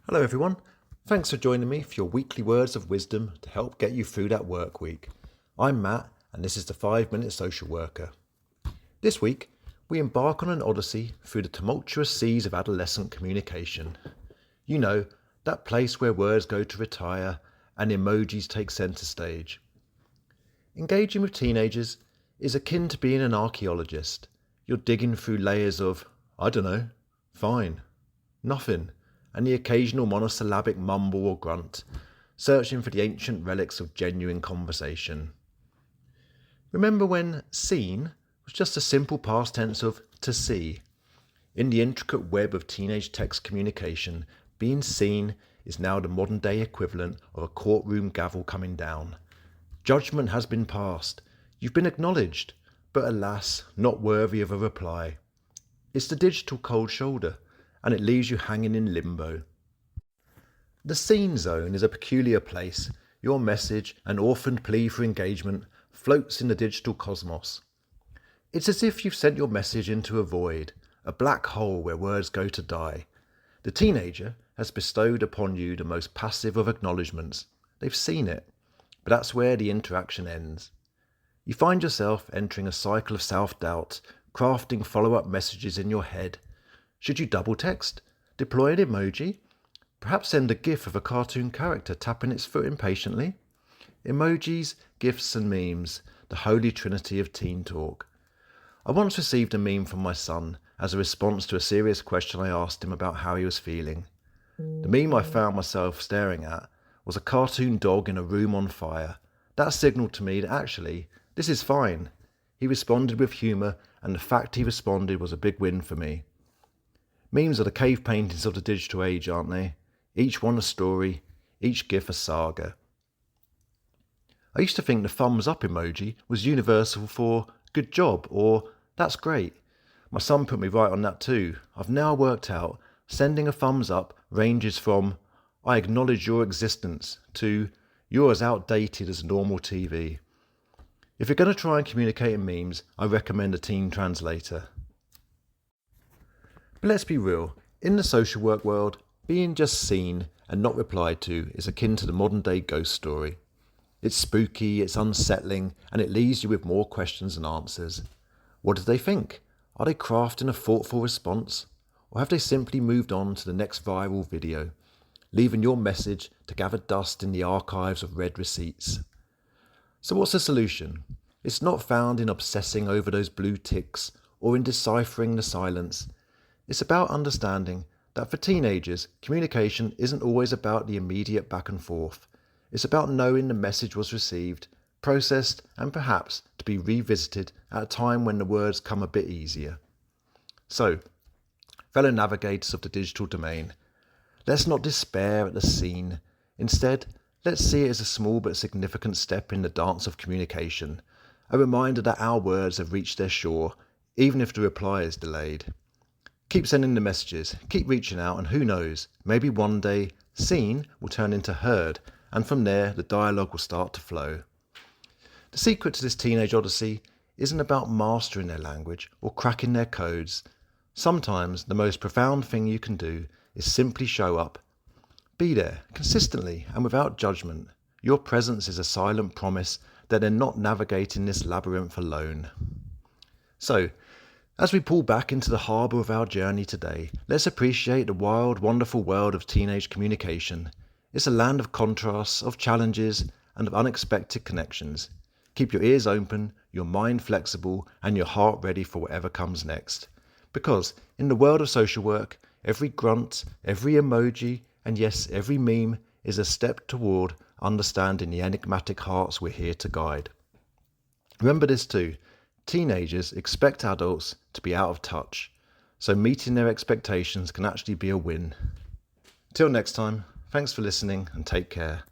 Hello everyone. Thanks for joining me for your weekly words of wisdom to help get you through that work week. I'm Matt and this is the 5-Minute Social Worker. This week, we embark on an odyssey through the tumultuous seas of adolescent communication. You know, that place where words go to retire and emojis take centre stage. Engaging with teenagers is akin to being an archaeologist. You're digging through layers of, I don't know, fine, nothing, and the occasional monosyllabic mumble or grunt, searching for the ancient relics of genuine conversation. Remember when seen was just a simple past tense of to see? In the intricate web of teenage text communication, being seen is now the modern day equivalent of a courtroom gavel coming down. Judgment has been passed. You've been acknowledged, but alas, not worthy of a reply. It's the digital cold shoulder, and it leaves you hanging in limbo. The seen zone is a peculiar place. Your message, an orphaned plea for engagement, floats in the digital cosmos. It's as if you've sent your message into a void, a black hole where words go to die. The teenager has bestowed upon you the most passive of acknowledgements. They've seen it, but that's where the interaction ends. You find yourself entering a cycle of self-doubt, crafting follow-up messages in your head. Should you double text? Deploy an emoji? Perhaps send a gif of a cartoon character tapping its foot impatiently? Emojis, gifs and memes, the holy trinity of teen talk. I once received a meme from my son as a response to a serious question I asked him about how he was feeling. The meme I found myself staring at was a cartoon dog in a room on fire. That signalled to me that actually, this is fine. He responded with humour, and the fact he responded was a big win for me. Memes are the cave paintings of the digital age, aren't they? Each one a story, each gif a saga. I used to think the thumbs up emoji was universal for good job or that's great. My son put me right on that too. I've now worked out sending a thumbs up ranges from I acknowledge your existence to you're as outdated as normal TV. If you're going to try and communicate in memes, I recommend a teen translator. But let's be real, in the social work world, being just seen and not replied to is akin to the modern day ghost story. It's spooky, it's unsettling, and it leaves you with more questions than answers. What did they think? Are they crafting a thoughtful response? Or have they simply moved on to the next viral video, leaving your message to gather dust in the archives of read receipts? So what's the solution? It's not found in obsessing over those blue ticks or in deciphering the silence. It's about understanding that for teenagers, communication isn't always about the immediate back and forth. It's about knowing the message was received, processed, and perhaps to be revisited at a time when the words come a bit easier. So, fellow navigators of the digital domain, let's not despair at the scene. Instead, let's see it as a small but significant step in the dance of communication, a reminder that our words have reached their shore, even if the reply is delayed. Keep sending the messages, keep reaching out, and who knows, maybe one day, seen will turn into heard, and from there the dialogue will start to flow. The secret to this teenage odyssey isn't about mastering their language or cracking their codes. Sometimes the most profound thing you can do is simply show up. Be there, consistently and without judgment. Your presence is a silent promise that they're not navigating this labyrinth alone. So, as we pull back into the harbour of our journey today, let's appreciate the wild, wonderful world of teenage communication. It's a land of contrasts, of challenges, and of unexpected connections. Keep your ears open, your mind flexible, and your heart ready for whatever comes next. Because in the world of social work, every grunt, every emoji, and yes, every meme is a step toward understanding the enigmatic hearts we're here to guide. Remember this too. Teenagers expect adults to be out of touch, so meeting their expectations can actually be a win. Till next time, thanks for listening and take care.